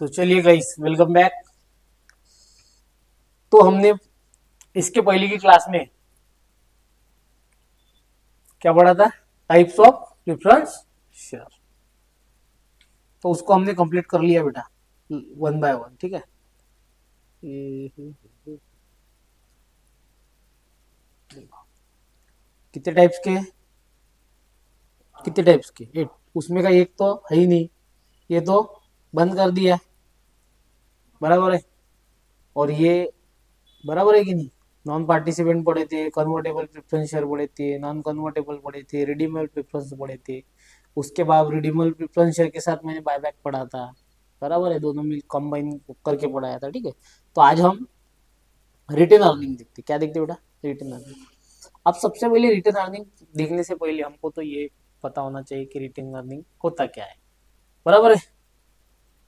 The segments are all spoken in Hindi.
तो चलिए गाइस, वेलकम बैक। तो हमने इसके पहले की क्लास में क्या पढ़ा था? Types of preference share. तो उसको हमने कंप्लीट कर लिया बेटा, वन बाय वन। ठीक है, कितने टाइप्स के? कितने टाइप्स के? 8। उसमें का एक तो है ही नहीं, ये तो बंद कर दिया। बराबर है। और ये बराबर है कि नहीं? नॉन पार्टिसिपेंट पढ़े थे, कन्वर्टेबल प्रेफरेंस शेयर पढ़े थे, नॉन कन्वर्टेबल पढ़े थे, रिडीमेबल प्रेफरेंस पढ़े थे। उसके बाद रिडीमेबल प्रेफरेंस शेयर के साथ मैंने बायबैक पढ़ा था। बराबर है, दोनों में कंबाइन करके पढ़ाया था। ठीक है, तो आज हम रिटेन अर्निंग देखते। क्या देखते बेटा? Retained earning. अब सबसे पहले रिटेन अर्निंग देखने से पहले हमको तो ये पता होना चाहिए कि रिटेन अर्निंग होता क्या है। बराबर है।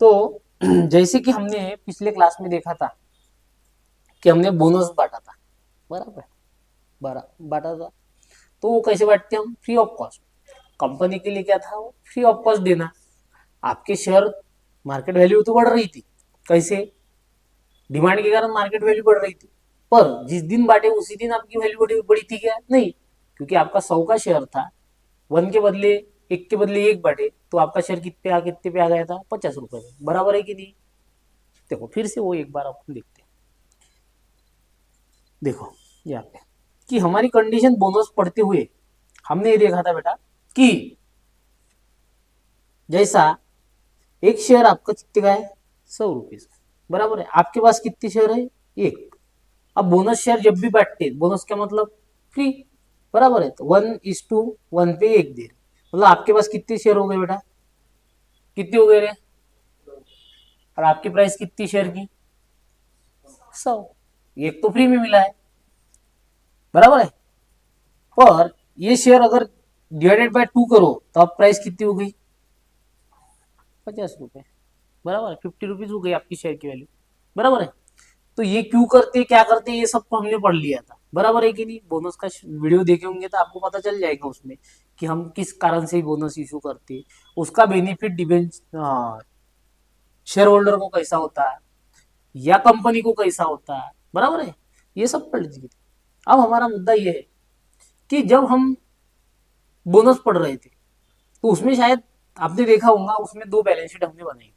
तो जैसे कि हमने पिछले क्लास में देखा था कि हमने बोनस बांटा था। बराबर, बांटा था। तो वो कैसे बांटते हम? Free of cost. कंपनी के लिए क्या था? वो फ्री ऑफ कॉस्ट देना। आपके शेयर मार्केट वैल्यू तो बढ़ रही थी। कैसे? डिमांड के कारण मार्केट वैल्यू बढ़ रही थी। पर जिस दिन बांटे उसी दिन आपकी वैल्यू बढ़ी थी क्या? नहीं, क्योंकि आपका 100 का शेयर था, वन के बदले एक के बदले एक बांटे तो आपका शेयर कितने पे आ गया था? 50 रुपए में। बराबर है कि नहीं? देखो फिर से वो एक बार अपन देखते हैं। देखो यहाँ पे कि हमारी कंडीशन बोनस पढ़ते हुए हमने ये देखा था बेटा कि जैसा एक शेयर आपका कितने का है? 100 रुपीज। बराबर है। आपके पास कितने शेयर है? एक। अब बोनस शेयर जब भी बांटते, बोनस का मतलब फ्री। बराबर है, तो 1:1 पे एक दे रहे, मतलब आपके पास कितने शेयर हो गए बेटा? कितने हो गए रे? और आपकी प्राइस कितनी शेयर की? 100। एक तो फ्री में मिला है। बराबर है। पर ये शेयर अगर डिवाइडेड बाय 2 करो तो अब प्राइस कितनी हो गई? 50 रुपए। बराबर है, 50 रुपीज हो गई आपकी शेयर की वैल्यू। बराबर है। तो ये क्यों करते, क्या करते, ये सब तो हमने पढ़ लिया था। बराबर है कि नहीं? बोनस का वीडियो देखे होंगे तो आपको पता चल जाएगा उसमें कि हम किस कारण से बोनस इशू करते हैं। उसका बेनिफिट डिपेंड शेयर होल्डर को कैसा होता है या कंपनी को कैसा होता है। बराबर है, ये सब पढ़ लीजिए। अब हमारा मुद्दा ये है कि जब हम बोनस पढ़ रहे थे तो उसमें शायद आपने देखा होगा, उसमें दो बैलेंस शीट हमने बनाई थी।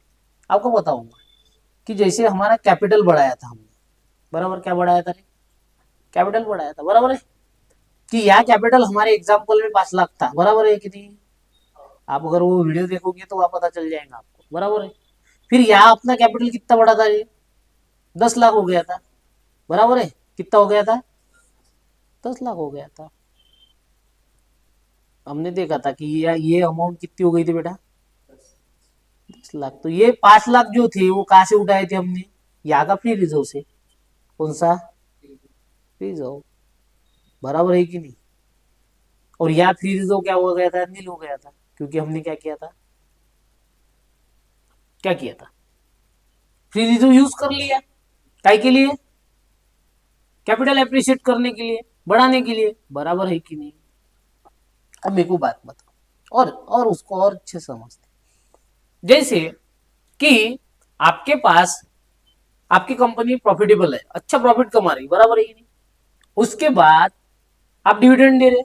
आपको पता होगा कि जैसे हमारा कैपिटल बढ़ाया था हमने। बराबर, क्या बढ़ाया था? कैपिटल बढ़ाया था। बराबर है कि यह कैपिटल हमारे एग्जाम्पल में 5 लाख था। बराबर है कि नहीं? आप अगर वो वीडियो देखोगे तो वहां पता चल जाएगा आपको। बराबर है। फिर यहाँ अपना कैपिटल कितना बढ़ा था? ये 10 लाख हो गया था। बराबर है, कितना हो गया था? 10 लाख हो गया था। हमने देखा था कि ये अमाउंट कितनी हो गई थी बेटा? 10 लाख। तो ये 5 लाख जो थे वो कहाँ से उठाए थे हमने? यहाँ का फ्री रिजर्व से। कौन सा? Free reserve. बराबर है कि नहीं? और यहाँ फ्री रिजर्व क्या हो गया था? नील हो गया था, क्योंकि हमने क्या किया था? क्या किया था? फ्री रिजर्व यूज कर लिया। काय के लिए? कैपिटल अप्रिशिएट करने के लिए, बढ़ाने के लिए। बराबर है कि नहीं? अब मेरे को बात बताओ और उसको और अच्छे समझते। जैसे कि आपके पास आपकी कंपनी प्रॉफिटेबल है, अच्छा प्रॉफिट कमा रही, बराबर है कि नहीं? उसके बाद आप डिविडेंड दे रहे।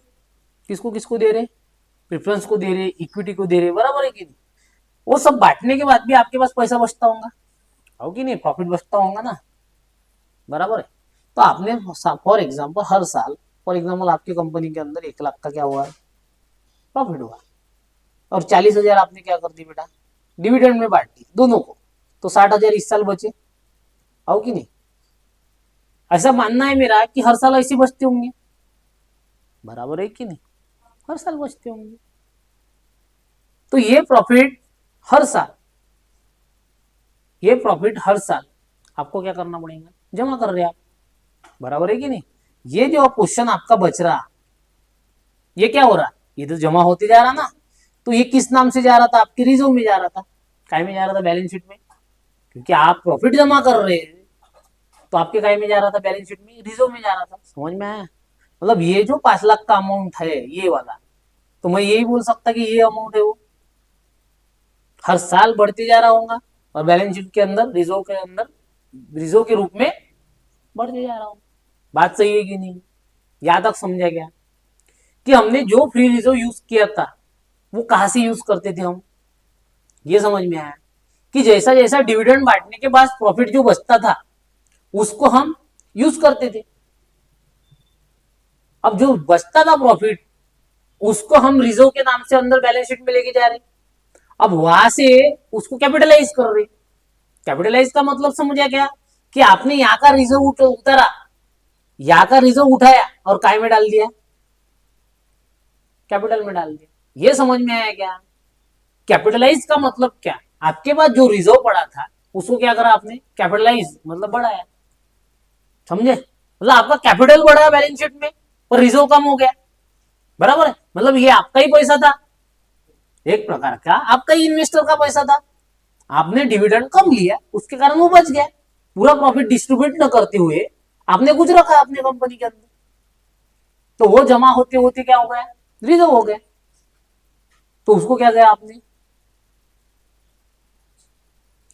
किसको किसको दे रहे? प्रेफरेंस को दे रहे, इक्विटी को दे रहे। बराबर है कि नहीं? वो सब बांटने के बाद भी आपके पास पैसा बचता होगा, हो कि नहीं? प्रॉफिट बचता होगा ना। बराबर है। तो आपने फॉर एग्जाम्पल हर साल, फॉर एग्जाम्पल आपकी कंपनी के अंदर 1 लाख का क्या हुआ? प्रॉफिट हुआ। और 40,000 आपने क्या कर दी बेटा? डिविडेंड में बांट दी दोनों को। तो 60,000 इस साल बचे, हो कि नहीं? ऐसा मानना है मेरा कि हर साल ऐसे बचते होंगे। बराबर है कि नहीं? हर साल बचते होंगे। तो ये प्रॉफिट हर साल आपको क्या करना पड़ेगा? जमा कर रहे आप। बराबर है कि नहीं? ये जो क्वेश्चन आपका बच रहा, ये क्या हो रहा? ये तो जमा होते जा रहा ना। तो ये किस नाम से जा रहा था? आपके रिजर्व में जा रहा था। काय में जा रहा था? बैलेंस शीट में। क्योंकि आप प्रॉफिट जमा कर रहे हैं तो आपके काय में जा रहा था? बैलेंस शीट में, रिजर्व में जा रहा था। समझ में आया? मतलब ये जो 5 लाख का अमाउंट है ये वाला, तो मैं यही बोल सकता कि ये अमाउंट है वो हर साल बढ़ते जा रहा होगा और बैलेंस शीट के अंदर रिजर्व के रूप में बढ़ते जा रहा हूं। बात सही है कि नहीं? यहां तक समझा गया कि हमने जो फ्री रिजर्व यूज किया था वो कहां से यूज करते थे हम, ये समझ में आया कि जैसा जैसा डिविडेंड बांटने के बाद प्रॉफिट जो बचता था उसको हम यूज करते थे। अब जो बचता था प्रॉफिट उसको हम रिजर्व के नाम से अंदर बैलेंस शीट में लेके जा रहे, अब वहां से उसको कैपिटलाइज कर रहे। कैपिटलाइज का मतलब समझा क्या कि आपने यहाँ का रिजर्व उतारा, यहाँ का रिजर्व उठाया और काय में डाल दिया, कैपिटल में डाल दिया। ये समझ में आया क्या? कैपिटलाइज का मतलब क्या, आपके पास जो रिजर्व पड़ा था उसको क्या करा आपने, कैपिटलाइज मतलब बढ़ाया। समझे? मतलब आपका कैपिटल बढ़ा बैलेंस शीट में और रिजर्व कम हो गया, बराबर है। मतलब ये आपका ही पैसा था, एक प्रकार का आपका ही इन्वेस्टर का पैसा था, आपने डिविडेंड कम लिया उसके कारण वो बच गया। पूरा प्रॉफिट डिस्ट्रीब्यूट न करते हुए आपने कुछ रखा अपने कंपनी के अंदर, तो वो जमा होते होते क्या हो गया, रिजर्व हो गया। तो उसको क्या किया आपने,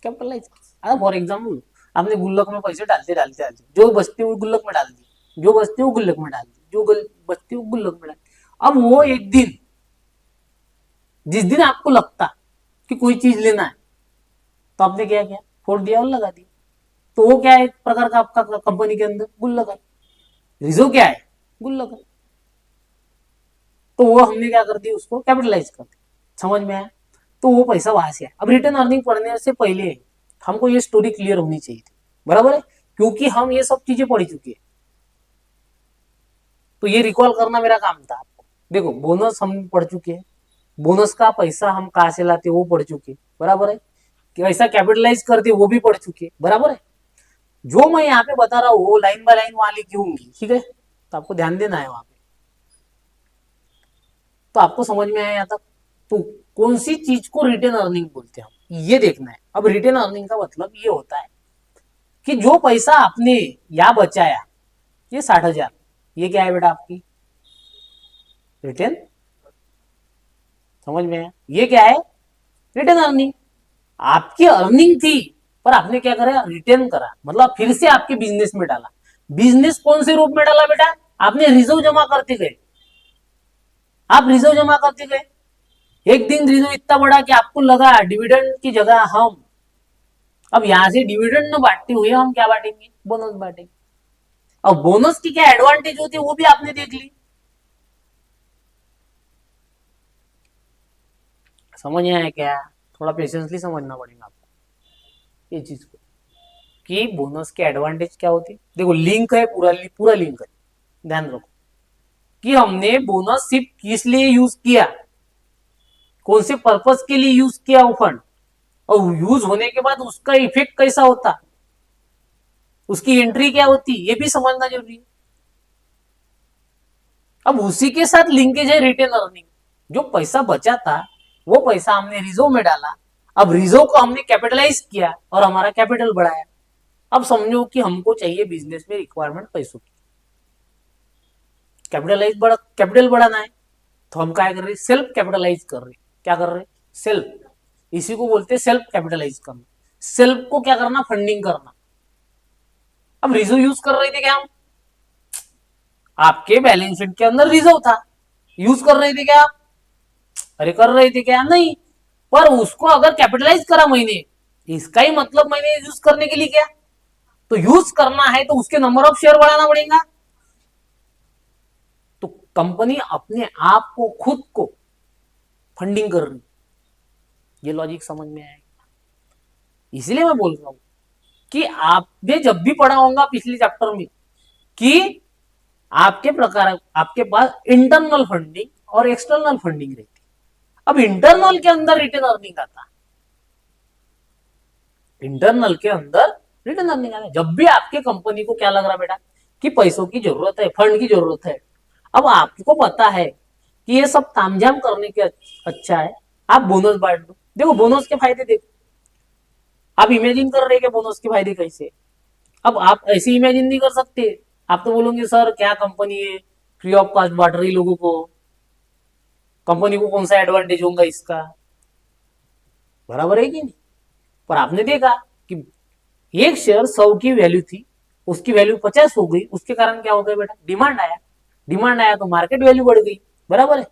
कैपिटलाइज। फॉर एग्जाम्पल आपने गुल्लक में पैसे डालते डालते डालते जो बचते हुए गुल्लक में डाल दिए, जो बचते हुए गुल्लक में डाल दिए, जो बचते हुए गुल्लक में डाल दिए। अब वो एक दिन, जिस दिन आपको लगता कि कोई चीज लेना है तो आपने क्या किया, फोड़ दिया और लगा दिया। तो वो क्या है, एक प्रकार का आपका कंपनी के अंदर गुल्लक है। रिजर्व क्या है, गुल्लक है। तो वो हमने क्या कर दिया, उसको कैपिटलाइज कर दिया। समझ में आया? तो वो पैसा वहां से आया। अब रिटर्न अर्निंग पढ़ने से पहले हमको ये स्टोरी क्लियर होनी चाहिए थी, बराबर है, क्योंकि हम ये सब चीजें पढ़ चुके हैं। तो ये रिकॉल करना मेरा काम था आपको। देखो बोनस हम पढ़ चुके हैं, बोनस का पैसा हम कहां से लाते वो पढ़ चुके, बराबर है, कि ऐसा कैपिटलाइज करते वो भी पढ़ चुके, बराबर है। जो मैं यहाँ पे बता रहा हूँ वो लाइन बाय लाइन वहां लिखी होंगी, ठीक है, तो आपको ध्यान देना है वहां पे। तो आपको समझ में आया यहाँ तक? तो कौन सी चीज को रिटेन अर्निंग बोलते हैं हम, ये देखना है। अब रिटेन अर्निंग का मतलब ये होता है कि जो पैसा आपने यहाँ बचाया, ये 60,000, ये क्या है बेटा आपकी रिटेन, समझ में आया? ये क्या है, रिटेन अर्निंग। आपकी अर्निंग थी पर आपने क्या करा, रिटेन करा, मतलब फिर से आपके बिजनेस में डाला। बिजनेस कौन से रूप में डाला बेटा, आपने रिजर्व जमा करते गए, आप रिजर्व जमा करते गए। एक दिन रिजर्व इतना बड़ा कि आपको लगा डिविडेंड की जगह हम अब यहां से डिविडेंड न बांटते हुए हम क्या बांटेंगे, बोनस बांटेंगे। अब बोनस की क्या एडवांटेज होती है वो भी आपने देख ली। समझ में आया क्या? थोड़ा पेशेंसली समझना पड़ेगा आपको ये चीज को, कि बोनस के एडवांटेज क्या होती है। देखो लिंक है, पूरा पूरा लिंक है, ध्यान रखो कि हमने बोनस सिर्फ किस लिए यूज किया, कौन से पर्पस के लिए यूज किया वो फंड, और यूज होने के बाद उसका इफेक्ट कैसा होता, उसकी एंट्री क्या होती, ये भी समझना जरूरी है। अब उसी के साथ लिंकेज है रिटेन अर्निंग। जो पैसा बचा था वो पैसा हमने रिजर्व में डाला, अब रिजर्व को हमने कैपिटलाइज किया और हमारा कैपिटल बढ़ाया। अब समझो कि हमको चाहिए बिजनेस में रिक्वायरमेंट पैसों की, कैपिटल बढ़ाना है, तो हम क्या कर रहे हैं, सेल्फ कैपिटलाइज कर रहे हैं। क्या कर रहे हैं, सेल्फ, इसी को बोलते हैं सेल्फ कैपिटलाइज करना। सेल्फ को क्या करना, फंडिंग करना। अब रिजर्व यूज कर रहे थे क्या हम, आपके बैलेंस शीट के अंदर रिजर्व था, यूज कर रहे थे क्या आप, अरे कर रहे थे क्या, नहीं। पर उसको अगर कैपिटलाइज करा मैंने, इसका ही मतलब मैंने यूज करने के लिए क्या, तो यूज करना है तो उसके नंबर ऑफ शेयर बढ़ाना पड़ेगा। तो कंपनी अपने आप को खुद को फंडिंग कर रही, ये लॉजिक समझ में आएगा। इसलिए मैं बोल रहा हूं कि आपने जब भी पढ़ा होगा पिछले चैप्टर में कि आपके प्रकार आपके पास इंटरनल फंडिंग और एक्सटर्नल फंडिंग रहती। अब इंटरनल के अंदर रिटर्न अर्निंग आता, इंटरनल के अंदर रिटर्न अर्निंग आता जब भी आपके कंपनी को क्या लग रहा बेटा कि पैसों की जरूरत है, फंड की जरूरत है। अब आपको पता है कि ये सब तामझाम करने के अच्छा है आप बोनस बांट दो। देखो बोनस के फायदे देखो, आप इमेजिन कर रहे हैं बोनस के फायदे कैसे। अब आप ऐसे इमेजिन नहीं कर सकते, आप तो बोलोगे सर क्या कंपनी है फ्री ऑफ कॉस्ट बांट रही लोगों को, कंपनी को कौन सा एडवांटेज होगा इसका, बराबर है कि नहीं। पर आपने देखा कि एक शेयर 100 की वैल्यू थी, उसकी वैल्यू 50 हो गई, उसके कारण क्या हो गया बेटा, डिमांड आया, डिमांड आया तो मार्केट वैल्यू बढ़ गई, बराबर है,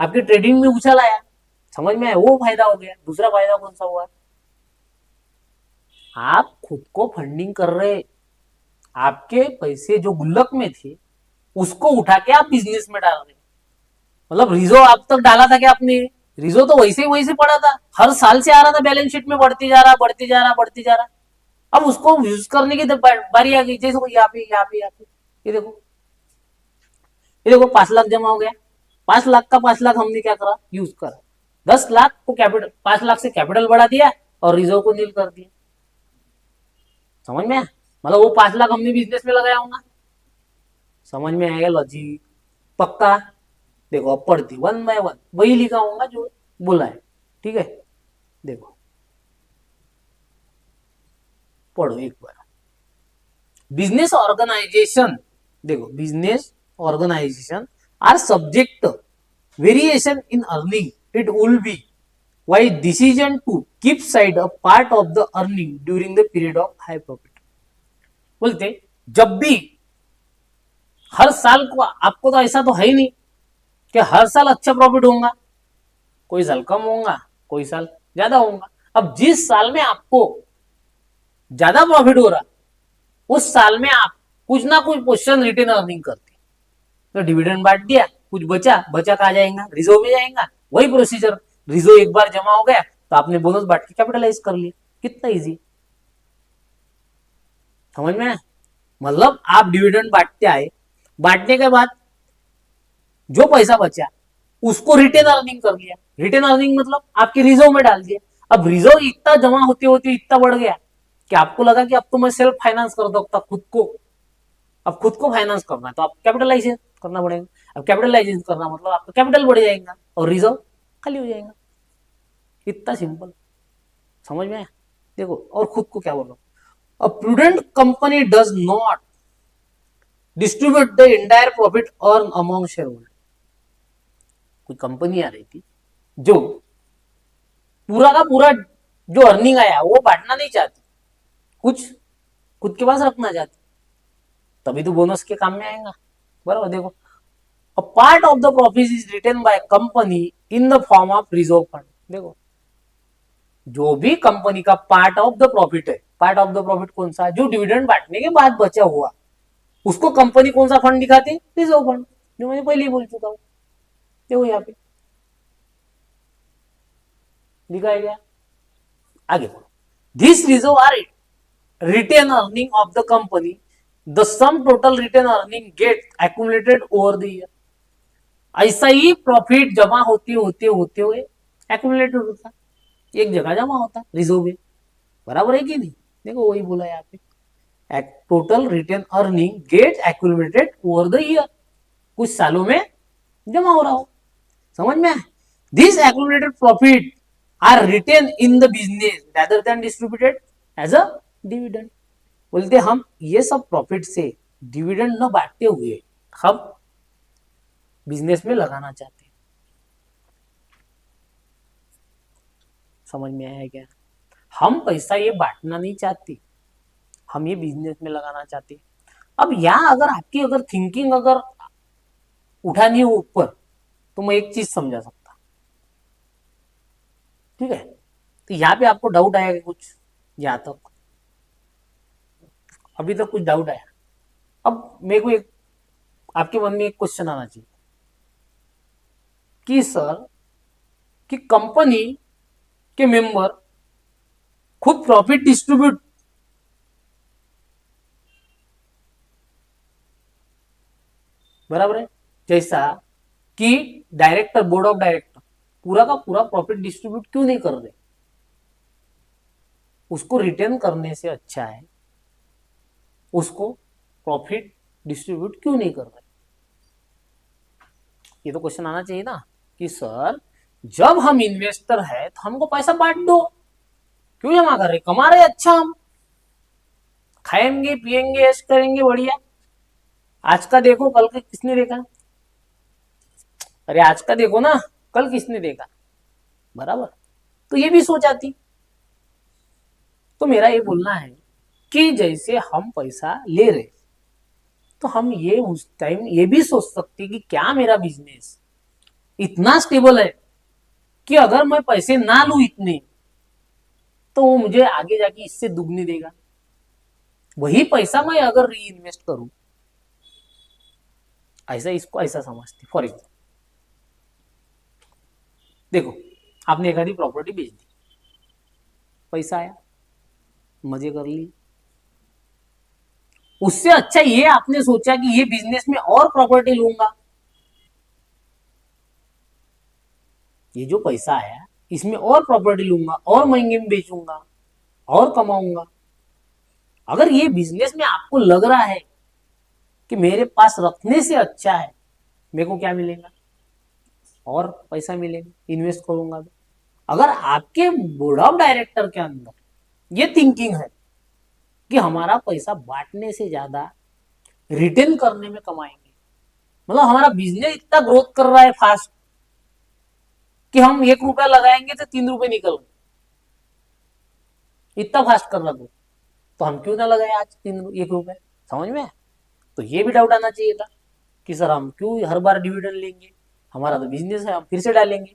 आपकी ट्रेडिंग में उछाल आया, समझ में आया, वो फायदा हो गया। दूसरा फायदा कौन सा हुआ, आप खुद को फंडिंग कर रहे, आपके पैसे जो गुल्लक में थे उसको उठा के आप बिजनेस में डाल रहे, मतलब रिजो आप तक डाला था क्या आपने, रिजो तो वैसे ही वैसे पड़ा था, हर साल से आ रहा था, बैलेंस शीट में बढ़ती जा रहा, बढ़ती जा रहा, बढ़ती जा रहा, अब उसको यूज करने की बारी आ गई, जैसे यहाँ पे यहाँ पे यहाँ पे, ये देखो, ये देखो 5 लाख जमा हो गया, 5 लाख का 5 लाख हमने क्या करा, यूज करा, 10 लाख को कैपिटल, 5 लाख से कैपिटल बढ़ा दिया और रिजर्व को नील कर दिया, समझ में, मतलब वो 5 लाख हमने बिजनेस में लगाया होगा, समझ में आएगा लॉजिक, पक्का। देखो अब पढ़ती 1 बाय 1 वही लिखा होगा जो बोला है, ठीक है, देखो पढ़ो एक बार, बिजनेस ऑर्गेनाइजेशन, देखो business organisation are subject variation in earning, it will be wise decision to keep side a part of the earning during the period of high profit, बोलते जब भी हर साल को, आपको तो ऐसा तो है ही नहीं कि हर साल अच्छा प्रॉफिट होगा, कोई साल कम होगा, कोई साल ज्यादा होगा, अब जिस साल में आपको ज्यादा प्रॉफिट हो रहा उस साल में आप कुछ ना कुछ पोर्शन रिटेन अर्निंग करते, तो डिविडेंड बांट दिया, कुछ बचा, बचा कहा जाएगा, रिजर्व में जाएगा, वही प्रोसीजर, रिजर्व एक बार जमा हो गया तो आपने बोनस बांट के कैपिटलाइज कर लिया, कितना इजी, समझ में, मतलब आप डिविडेंड बांटते आए, बांटने के बाद जो पैसा बचा उसको रिटेन अर्निंग कर लिया, रिटेन अर्निंग मतलब आपके रिजर्व में डाल दिया, अब रिजर्व इतना जमा होते होते इतना बढ़ गया कि आपको लगा कि अब तो मैं सेल्फ फाइनेंस कर सकता खुद को, अब खुद को फाइनेंस करना है तो आप कैपिटलाइजेशन करना पड़ेगा, अब कैपिटलाइजेशन करना मतलब आपका कैपिटल बढ़ जाएगा और रिजर्व खाली हो जाएगा, इतना सिंपल, समझ में आया, देखो और खुद को क्या बोल रहा हूं, अ prudent company does not distribute the entire profit earn among share holder, कोई कंपनी आ रही थी जो पूरा का पूरा जो अर्निंग आया वो बांटना नहीं चाहती, कुछ खुद के पास रखना चाहती, तभी तो बोनस के काम में आएगा, बराबर, देखो अ part of the profit is written by company in the form of reserve fund, देखो जो भी कंपनी का पार्ट ऑफ द प्रॉफिट है, पार्ट ऑफ द प्रॉफिट कौन सा, जो डिविडेंड बांटने के बाद बचा हुआ, उसको कंपनी कौन सा फंड दिखाती, रिजर्व फंड, जो मैंने पहले ही बोल चुका हूं, देखो यहाँ पे दिखाया गया, आगे बढ़ो, this reserve are retained earning of the company, the sum total retained earning get accumulated over the year, ऐसा ही प्रॉफिट जमा होते होते होते हुए एक्यूमुलेटेड होता, एक जगह जमा होता रिजर्व में, बराबर है कि नहीं, देखो वही बोला यहाँ पे, total retained earning get accumulated over the year, कुछ सालों में जमा हो रहा हो, समझ में, this accumulated profit are retained in the business rather than distributed as a dividend, बोलते हम ये सब प्रॉफिट से डिविडेंड न बांटते हुए हम बिजनेस में लगाना चाहते हैं, समझ में आया क्या, हम पैसा ये बांटना नहीं चाहते, हम ये बिजनेस में लगाना चाहते, अब यहाँ अगर आपकी अगर थिंकिंग अगर उठानी हो ऊपर तो मैं एक चीज समझा सकता, ठीक है, तो यहाँ पे आपको डाउट आया कि कुछ, यहाँ तक अभी तक कुछ डाउट आया, अब मेरे को एक आपके मन में एक क्वेश्चन आना चाहिए कि सर कि कंपनी के मेंबर खुद प्रॉफिट डिस्ट्रीब्यूट, बराबर है, जैसा कि डायरेक्टर, बोर्ड ऑफ डायरेक्टर पूरा का पूरा प्रॉफिट डिस्ट्रीब्यूट क्यों नहीं कर रहे, उसको रिटेन करने से अच्छा है उसको प्रॉफिट डिस्ट्रीब्यूट क्यों नहीं कर रहे, ये तो क्वेश्चन आना चाहिए ना कि सर जब हम इन्वेस्टर है तो हमको पैसा बांट दो, क्यों जमा कर रहे, कमा रहे अच्छा, हम खाएंगे पिएंगे ऐश करेंगे बढ़िया, आज का देखो कल का किसने देखा, अरे आज का देखो ना कल किसने देखा, बराबर, तो ये भी सोच आती, तो मेरा ये बोलना है कि जैसे हम पैसा ले रहे, तो हम ये उस टाइम ये भी सोच सकते कि क्या मेरा बिजनेस इतना स्टेबल है कि अगर मैं पैसे ना लूं इतने, तो वो मुझे आगे जाके इससे दुगनी देगा। वही पैसा मैं अगर री इन्वेस्ट करूं, ऐसा इसको ऐसा समझते। फॉर एग्जाम्पल देखो, आपने एखादी प्रॉपर्टी बेच दी, पैसा आया, मजे कर लिए। उससे अच्छा ये आपने सोचा कि ये बिजनेस में और प्रॉपर्टी लूंगा, ये जो पैसा आया इसमें और प्रॉपर्टी लूंगा और महंगे में बेचूंगा और कमाऊंगा। अगर ये बिजनेस में आपको लग रहा है कि मेरे पास रखने से अच्छा है, मेरे को क्या मिलेगा, और पैसा मिलेगा, इन्वेस्ट करूंगा तो। अगर आपके बोर्ड ऑफ डायरेक्टर के अंदर ये थिंकिंग है कि हमारा पैसा बांटने से ज्यादा रिटेन करने में कमाएंगे, मतलब हमारा बिजनेस इतना ग्रोथ कर रहा है फास्ट कि हम 1 रुपया लगाएंगे तो 3 रुपए निकल गए, इतना फास्ट कर रहा तो हम क्यों ना लगाए आज 1 रुपए। समझ में? तो ये भी डाउट आना चाहिए था कि सर हम क्यों हर बार डिविडेंड लेंगे, हमारा तो बिजनेस है, हम फिर से डालेंगे।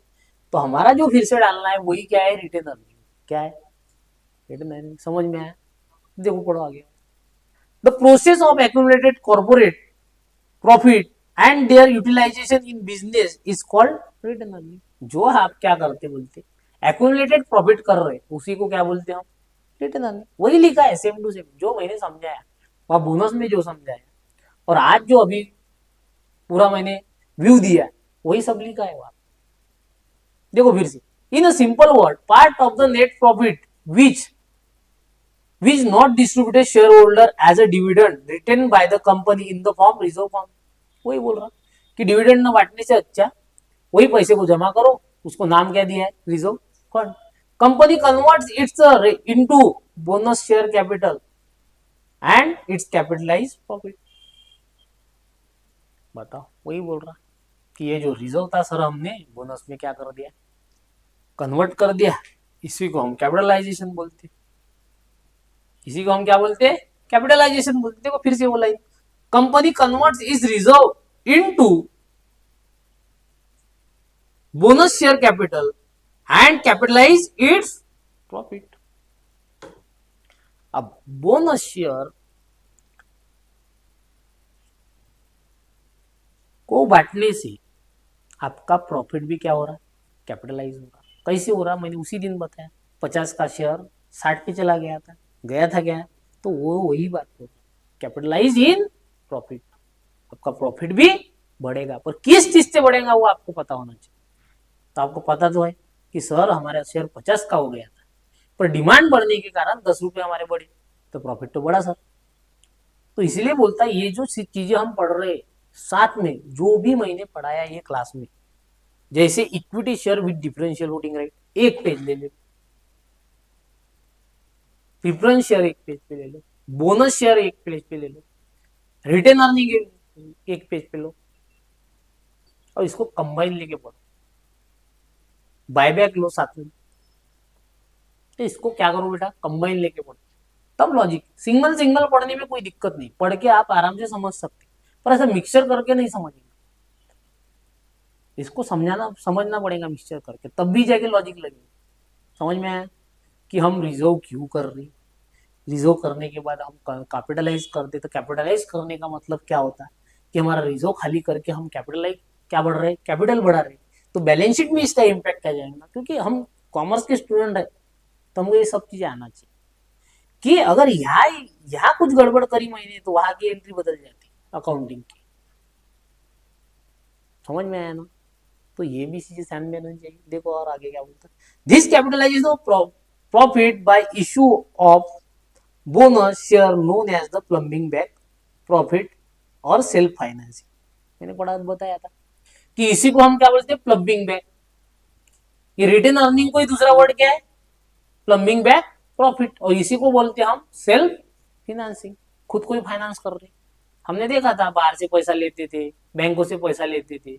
तो हमारा जो फिर से डालना है वही क्या है, रिटेन अर्निंग। क्या है रिटेन अर्निंग? समझ में आया? देखो पढ़ो आगे। The process of accumulated corporate profit and their utilisation in business is called retained earning. जो आप क्या करते बोलते, एक्यूमुलेटेड प्रॉफिट कर रहे, उसी को क्या बोलते हैं हम, रिटेन अर्निंग। वही लिखा है सेम टू सेम जो मैंने समझाया, वहां बोनस में जो समझाया और आज जो अभी पूरा मैंने व्यू दिया वही सब लिखा है वहां। देखो फिर से, in a simple word, part of the net profit which not distributed shareholder as a dividend retained by the company in the form reserve fund। वही बोल रहा कि डिविडेंड न बांटने से अच्छा वही पैसे को जमा करो, उसको नाम क्या दिया है, reserve fund. Company converts its into bonus share capital and its capitalise profit. बताओ, वही बोल रहा कि ये जो रिजर्व था सर हमने बोनस में क्या कर दिया, कन्वर्ट कर दिया। इसी को हम कैपिटलाइजेशन बोलते, इसी को हम क्या बोलते हैं, कैपिटलाइजेशन बोलते। देखो फिर से बोला, company converts is reserve into bonus share capital and capitalise its profit. अब बोनस शेयर को बांटने से आपका प्रॉफिट भी क्या हो रहा है, कैपिटलाइज हो रहा। कैसे हो रहा, मैंने उसी दिन बताया, 50 का शेयर 60 पे चला गया था क्या, तो वो वही बात हो रहा, कैपिटलाइज इन प्रॉफिट। आपका प्रॉफिट भी बढ़ेगा, पर किस चीज से बढ़ेगा वो आपको पता होना चाहिए। तो आपको पता तो है कि सर हमारा शेयर 50 का हो गया था, पर डिमांड बढ़ने के कारण 10 रुपए हमारे बढ़े, तो प्रॉफिट तो बढ़ा सर। तो इसलिए बोलता है ये जो चीजें हम पढ़ रहे साथ में, जो भी मैंने पढ़ाया ये क्लास में, जैसे equity share with differential voting right, एक पेज ले लो, प्रिफरेंस शेयर एक पेज पे ले लो, बोनस शेयर एक पेज पे ले लो, रिटेन अर्निंग एक पेज पे लो, और इसको कंबाइन लेके पढ़ो, बायबैक लो साथ में। तो इसको क्या करो बेटा, कंबाइन लेके पढ़ो, तब लॉजिक। सिंगल सिंगल पढ़ने में कोई दिक्कत नहीं, पढ़ के आप आराम से समझ सकते, पर ऐसा मिक्सचर करके नहीं समझेंगे। इसको समझना पड़ेगा मिक्सचर करके, तब भी जाके लॉजिक लगेगा। समझ में आया कि हम रिजर्व क्यों कर रहे, रिजर्व करने के बाद हम कैपिटलाइज करते, तो कैपिटलाइज करने का मतलब क्या होता है कि हमारा रिजर्व खाली करके हम कैपिटलाइज क्या बढ़ रहे, कैपिटल बढ़ा रहे। तो बैलेंस शीट में इसका इम्पैक्ट आ जाएगा, क्योंकि हम कॉमर्स के स्टूडेंट है, तो हमको ये सब चीजें आना चाहिए कि अगर यहाँ कुछ गड़बड़ करी मैंने तो वहां की एंट्री बदल जाती अकाउंटिंग की। समझ में आया ना? तो ये भी चीजें ध्यान में रहनी चाहिए। देखो और आगे क्या बोलता है, this capitalisation of profit by issue of bonus share known as the plumbing back profit और सेल्फ फाइनेंसिंग। मैंने पढ़ा बताया था कि इसी को हम क्या बोलते हैं, प्लम्बिंग बैक। ये रिटेन अर्निंग कोई दूसरा वर्ड क्या है, प्लम्बिंग बैक प्रॉफिट, और इसी को बोलते हैं हम सेल्फ फाइनेंसिंग। खुद को ही फाइनेंस कर रहे। हमने देखा था बाहर से पैसा लेते थे, बैंकों से पैसा लेते थे,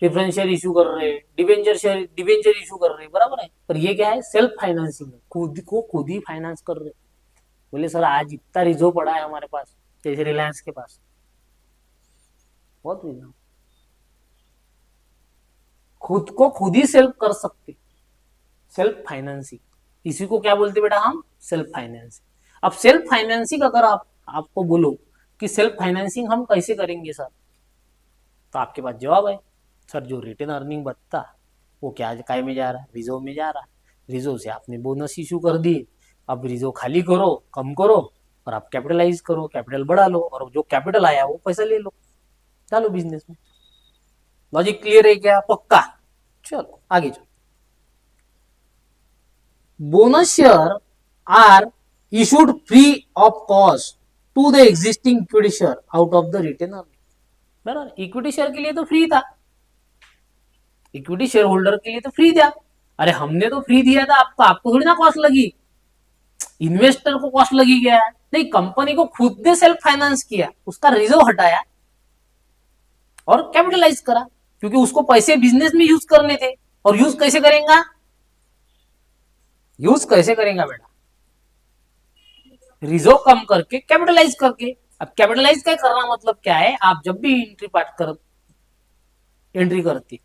प्रेफरेंशियल इशू कर रहे हैं, डिवेंचर इशू कर रहे हैं, बराबर है। पर ये क्या है, सेल्फ फाइनेंसिंग है, खुद को खुद ही फाइनेंस कर रहे हैं। बोले सर आज इतना रिजर्व पड़ा है हमारे पास, जैसे रिलायंस के पास बहुत रिजर्व, खुद को खुद ही सेल्फ कर सकते, सेल्फ फाइनेंसिंग, इसी को क्या बोलते बेटा हम, सेल्फ फाइनेंसिंग। अब सेल्फ फाइनेंसिंग अगर आपको बोलो कि सेल्फ फाइनेंसिंग हम कैसे करेंगे सर, तो आपके पास जवाब है, सर जो रिटर्न अर्निंग बचता वो क्या काय में जा रहा है, रिजर्व में जा रहा है। रिजर्व से आपने बोनस इशू कर दिए, अब रिजर्व खाली करो, कम करो, और आप कैपिटलाइज करो, कैपिटल बढ़ा लो, और जो कैपिटल आया वो पैसा ले लो, डालो बिजनेस में। लॉजिक क्लियर है क्या, पक्का? चलो आगे चलो। Bonus share are issued free of cost to the existing equity share out of the retained earning। बराबर, इक्विटी शेयर के लिए तो फ्री था, इक्विटी शेयर होल्डर के लिए तो फ्री दिया। अरे हमने तो फ्री दिया था आपको, आपको थोड़ी ना कॉस्ट लगी, इन्वेस्टर को कॉस्ट लगी क्या? नहीं, कंपनी को खुद ने सेल्फ फाइनेंस किया, उसका रिजर्व हटाया और कैपिटलाइज करा, क्योंकि उसको पैसे बिजनेस में यूज करने थे। और यूज कैसे करेगा, यूज कैसे करेगा बेटा, रिजर्व कम करके कैपिटलाइज करके। अब कैपिटलाइज क्या करना मतलब क्या है, आप जब भी एंट्री करती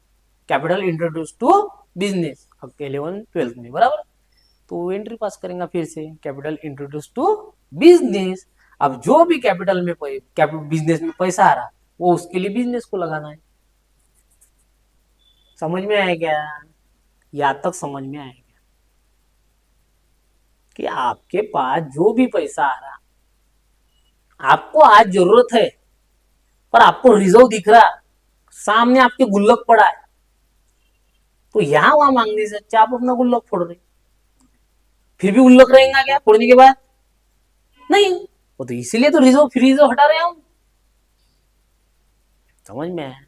capital introduce to business 11th-12th में, बराबर, तो एंट्री पास करेंगे फिर से, कैपिटल इंट्रोड्यूस टू बिजनेस। अब जो भी कैपिटल में बिजनेस में पैसा आ रहा वो उसके लिए बिजनेस को लगाना है। समझ में आया क्या, या तक समझ में आया क्या कि आपके पास जो भी पैसा आ रहा, आपको आज जरूरत है, पर आपको रिजर्व दिख रहा, सामने आपके गुल्लक पड़ा है, तो यहां वहां मांगने से अच्छा आप अपना गुल्लक फोड़ रहे, फिर भी गुल्लक रहेगा क्या फोड़ने के बाद? नहीं, वो तो इसीलिए तो रिजर्व हटा रहे हैं हम। समझ में आया?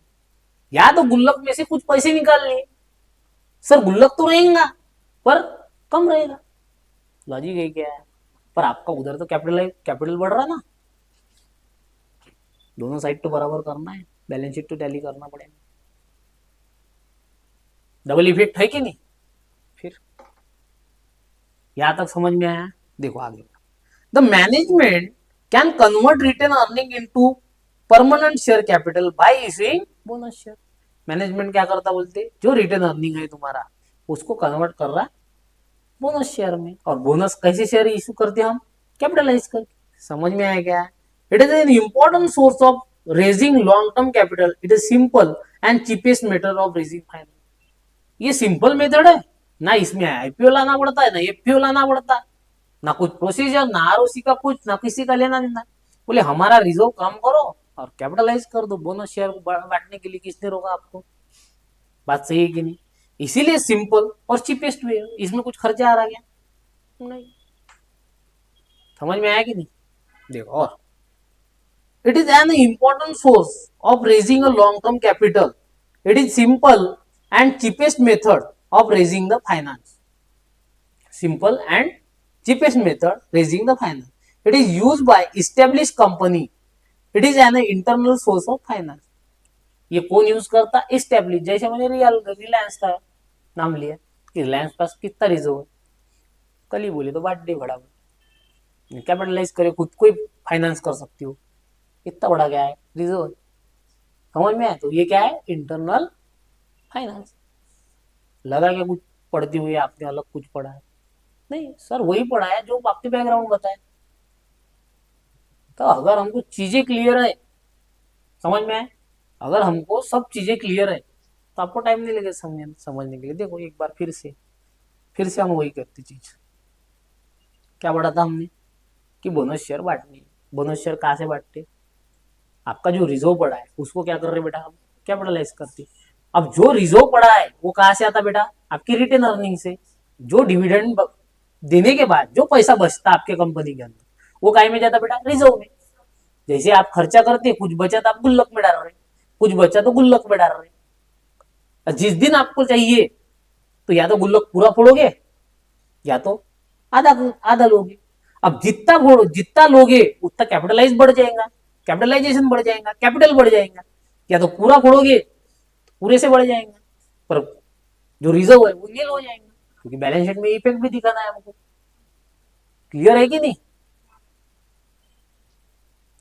या तो गुल्लक में से कुछ पैसे निकाल लिए, सर गुल्लक तो रहेगा पर कम रहेगा, लॉजिक है क्या है। पर आपका उधर तो कैपिटल बढ़ रहा ना, दोनों साइड तो बराबर करना है, बैलेंस शीट तो टैली करना पड़ेगा, डबल इफेक्ट है कि नहीं। फिर यहां तक समझ में आया, देखो आगे, the management can convert retained earning into permanent share capital by issuing bonus share. Management क्या करता बोलते, जो रिटेन अर्निंग है तुम्हारा उसको कन्वर्ट कर रहा बोनस शेयर में, और बोनस कैसे शेयर इशू करते हम, कैपिटलाइज करके। समझ में आया क्या? It is an important source of raising long term capital, it is simple and cheapest method of raising finance. ये सिंपल मेथड है, ना इसमें आईपीओ लाना पड़ता है, ना एफपीओ लाना पड़ता है, ना कुछ प्रोसीजर, ना आरओसी का कुछ, ना किसी का लेना देना। बोले हमारा रिजर्व कम करो और कैपिटलाइज कर दो, बोनस शेयर को बांटने के लिए किसने रोका आपको? बात सही है कि नहीं? इसीलिए सिंपल और चीपेस्ट वे, इसमें कुछ खर्चा आ रहा क्या? नहीं। समझ में आया कि नहीं? देखो, और it is an important source of raising a long term capital, it is simple and cheapest method of raising the finance, simple and cheapest method raising the finance. It is used by established company. It is an internal source of finance. ये कौन यूज करता, एस्टेब्लिश, जैसे मैंने रिलायंस का नाम लिया कि रिलायंस पास कितना रिजर्व है, कल ही बोले तो बांट दे बड़ा, कैपिटलाइज करे, खुद को ही फाइनेंस कर सकती हो, इतना बड़ा क्या है, रिजर्व। समझ में आया? तो ये क्या है, इंटरनल फाइनेंस। लगा क्या कुछ पढ़ती हुई आपने अलग कुछ पढ़ा है? नहीं सर, वही पढ़ा है जो आपके बैकग्राउंड बताए। तो अगर हमको चीजें क्लियर है, समझ में आए, अगर हमको सब चीजें क्लियर है तो आपको टाइम नहीं लगेगा समझने के लिए। देखो एक बार फिर से हम वही करते चीज, क्या पढ़ा था हमने कि बोनस शेयर बांटनी है। बोनस शेयर कहाँ से बांटते, आपका जो रिजर्व पड़ा है उसको क्या कर रहे बेटा, हम कैपिटलाइज करते। अब जो रिजर्व पड़ा है वो कहाँ से आता बेटा, आपकी रिटेन अर्निंग से। जो डिविडेंड देने के बाद जो पैसा बचता आपके कंपनी के अंदर, वो काय में जाता बेटा, रिजर्व में। जैसे आप खर्चा करते, कुछ बचत आप गुल्लक में डाल रहे, कुछ बचा तो गुल्लक में डाल रहे। जिस दिन आपको चाहिए तो या तो गुल्लक पूरा फोड़ोगे या तो आधा आधा लोगे। अब जितना लोगे उतना कैपिटलाइज बढ़ जाएगा, कैपिटलाइजेशन बढ़ जाएगा, कैपिटल बढ़ जाएगा। या तो पूरा फोड़ोगे पूरे से बढ़ जाएंगे, पर जो रिजर्व है वो नील हो जाएंगे, क्योंकि बैलेंस शीट में इफेक्ट भी दिखाना है हमको। क्लियर है कि नहीं?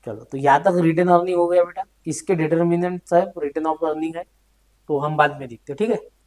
चलो, तो यहाँ तक रिटर्न अर्निंग हो गया बेटा, इसके डिटर्मिनेंट है रिटर्न ऑफ अर्निंग है, तो हम बाद में देखते हैं, ठीक है।